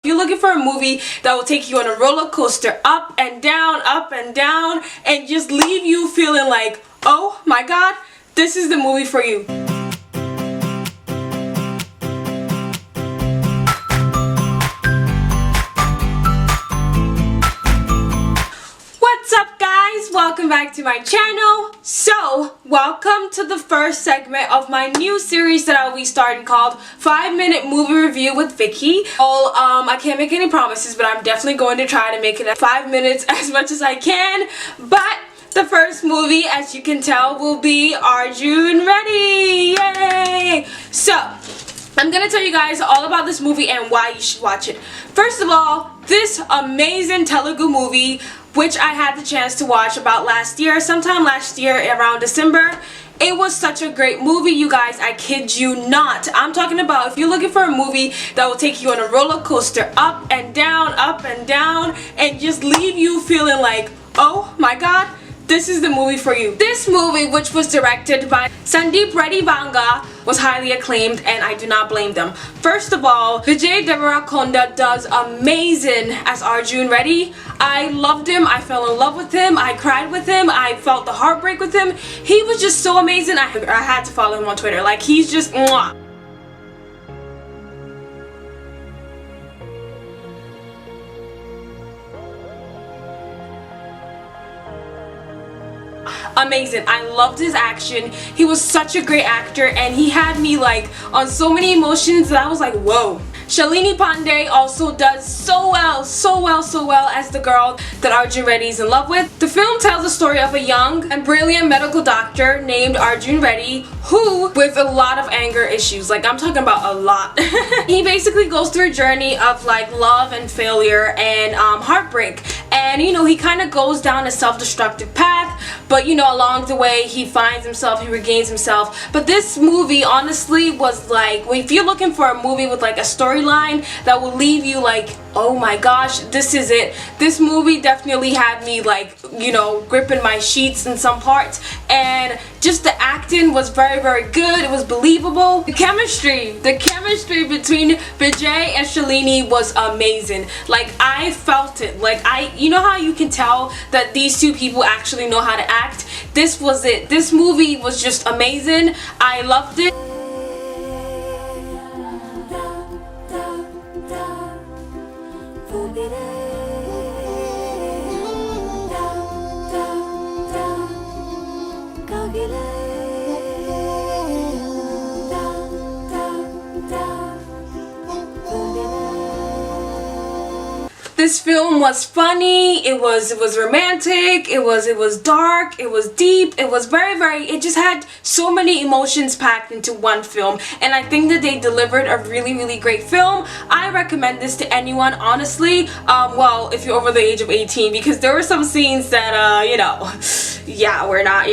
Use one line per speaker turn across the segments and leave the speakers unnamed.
If you're looking for a movie that will take you on a roller coaster up and down, and just leave you feeling like, oh my god, this is the movie for you. What's up guys? Welcome back to my channel. So, welcome to the first segment of my new series that I'll be starting called 5-Minute Movie Review with Vicky. Well, I can't make any promises, but I'm definitely going to try to make it at 5 minutes as much as I can. But the first movie, as you can tell, will be Arjun Reddy. Yay! So, I'm gonna tell you guys all about this movie and why you should watch it. First of all, this amazing Telugu movie, which I had the chance to watch about sometime last year around December. It was such a great movie, you guys. I kid you not. I'm talking about if you're looking for a movie that will take you on a roller coaster up and down, and just leave you feeling like, oh my god, this is the movie for you. This movie, which was directed by Sandeep Reddy Vanga, was highly acclaimed, and I do not blame them. First of all, Vijay Deverakonda does amazing as Arjun Reddy. I loved him. I fell in love with him. I cried with him. I felt the heartbreak with him. He was just so amazing. I had to follow him on Twitter. Like, he's just mwah. Amazing. I loved his action. He was such a great actor, and he had me like on so many emotions that I was like, whoa. Shalini Pandey also does so well as the girl that Arjun Reddy is in love with. The film tells the story of a young and brilliant medical doctor named Arjun Reddy who, with a lot of anger issues, like I'm talking about a lot. He basically goes through a journey of like love and failure and heartbreak. And you know, he kind of goes down a self-destructive path, but you know, along the way he finds himself, he regains himself. But this movie honestly was like, if you're looking for a movie with like a storyline that will leave you like, oh my gosh, this is it. This movie definitely had me like, you know, gripping my sheets in some parts, and just the acting was very good. It was believable. The chemistry between Vijay and Shalini was amazing. Like, I felt it. Like, you know how you can tell that these two people actually know how to act? This was it. This movie was just amazing. I loved it. This film was funny, it was romantic, it was dark, it was deep, it was it just had so many emotions packed into one film, and I think that they delivered a really great film. I recommend this to anyone, honestly. Well, if you're over the age of 18, because there were some scenes that, you know, yeah, we're not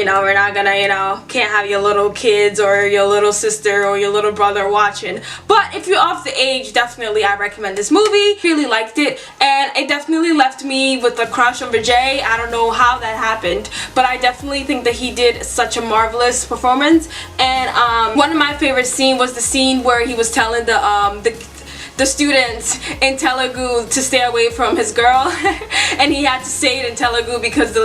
gonna, you know, can't have your little kids or your little sister or your little brother watching. But if you're of the age, definitely I recommend this movie. Really liked it, and it definitely left me with a crush on Vijay. I don't know how that happened, but I definitely think that he did such a marvelous performance. And one of my favorite scenes was the scene where he was telling the students in Telugu to stay away from his girl and he had to say it in Telugu because the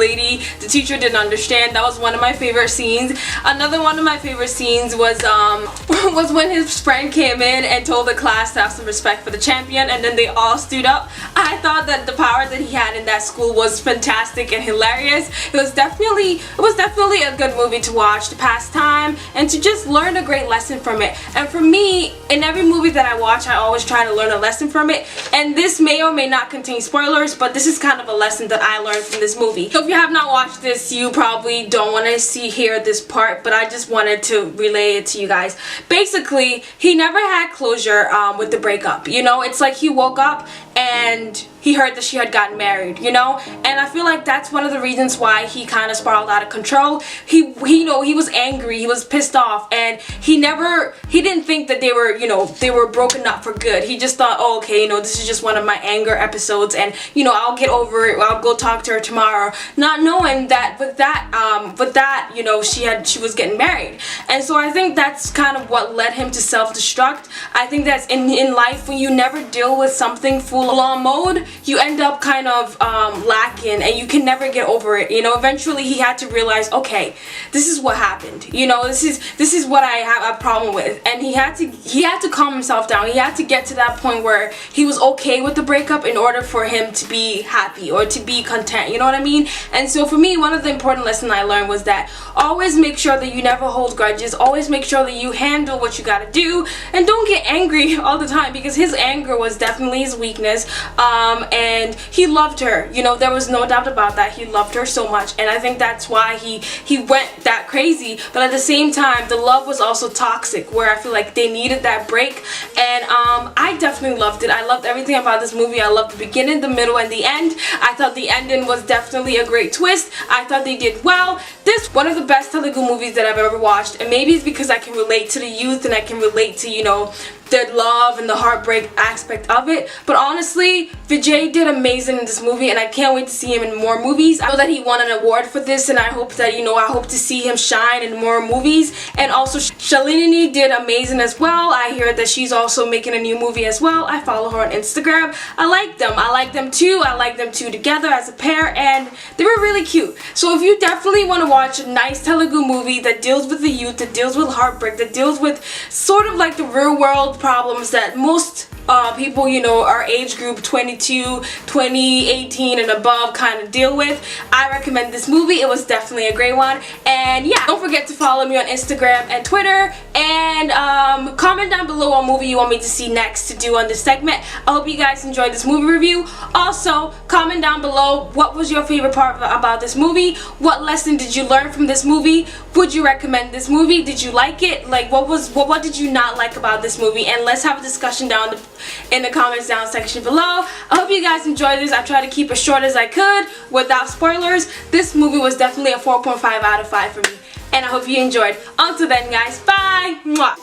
teacher didn't understand. That was one of my favorite scenes. Another one of my favorite scenes was when his friend came in and told the class to have some respect for the champion, and then they all stood up. I thought that the power that he had in that school was fantastic and hilarious. It was definitely a good movie to watch, to pass time, and to just learn a great lesson from it. And for me, in every movie that I watch, I always try to learn a lesson from it, and this may or may not contain spoilers, but this is kind of a lesson that I learned from this movie. So if you have not watched this, you probably don't want to hear this part, but I just wanted to relay it to you guys. Basically, he never had closure with the breakup. You know, it's like he woke up and he heard that she had gotten married, you know? And I feel like that's one of the reasons why he kind of spiraled out of control. He you know, he was angry, he was pissed off, and he didn't think that they were, you know, they were broken up for good. He just thought, oh, okay, you know, this is just one of my anger episodes, and, you know, I'll get over it, I'll go talk to her tomorrow, not knowing that with that, you know, she was getting married. And so I think that's kind of what led him to self-destruct. I think that's in life, when you never deal with something full on mode, you end up kind of lacking, and you can never get over it. You know, eventually he had to realize, okay, this is what happened. You know, this is what I have a problem with, and he had to calm himself down. He had to get to that point where he was okay with the breakup in order for him to be happy or to be content. You know what I mean? And so for me, one of the important lessons I learned was that always make sure that you never hold grudges. Always make sure that you handle what you gotta do, and don't get angry all the time, because his anger was definitely his weakness. And he loved her. You know, there was no doubt about that. He loved her so much, and I think that's why he went that crazy. But at the same time, the love was also toxic, where I feel like they needed that break. And I definitely loved it. I loved everything about this movie. I loved the beginning, the middle, and the end. I thought the ending was definitely a great twist. I thought they did well. This one of the best Telugu movies that I've ever watched, and maybe it's because I can relate to the youth, and I can relate to, you know, the love and the heartbreak aspect of it. But honestly, Vijay did amazing in this movie, and I can't wait to see him in more movies. I know that he won an award for this, and I hope that, you know, I hope to see him shine in more movies. And also Shalini did amazing as well. I hear that she's also making a new movie as well. I follow her on Instagram. I like them too. I like them two together as a pair, and they were really cute. So if you definitely want to watch a nice Telugu movie that deals with the youth, that deals with heartbreak, that deals with sort of like the real world problems that most people, you know, our age group 22, 20, 18 and above kind of deal with, I recommend this movie. It was definitely a great one. And yeah, don't forget to follow me on Instagram and Twitter, and comment down below what movie you want me to see next to do on this segment. I hope you guys enjoyed this movie review. Also, comment down below what was your favorite part about this movie. What lesson did you learn from this movie? Would you recommend this movie? Did you like it? Like, what did you not like about this movie? And let's have a discussion down in the comments down section below. I hope you guys enjoyed this. I tried to keep it short as I could without spoilers. This movie was definitely a 4.5 out of 5 for me, and I hope you enjoyed. Until then, guys, bye. Mwah.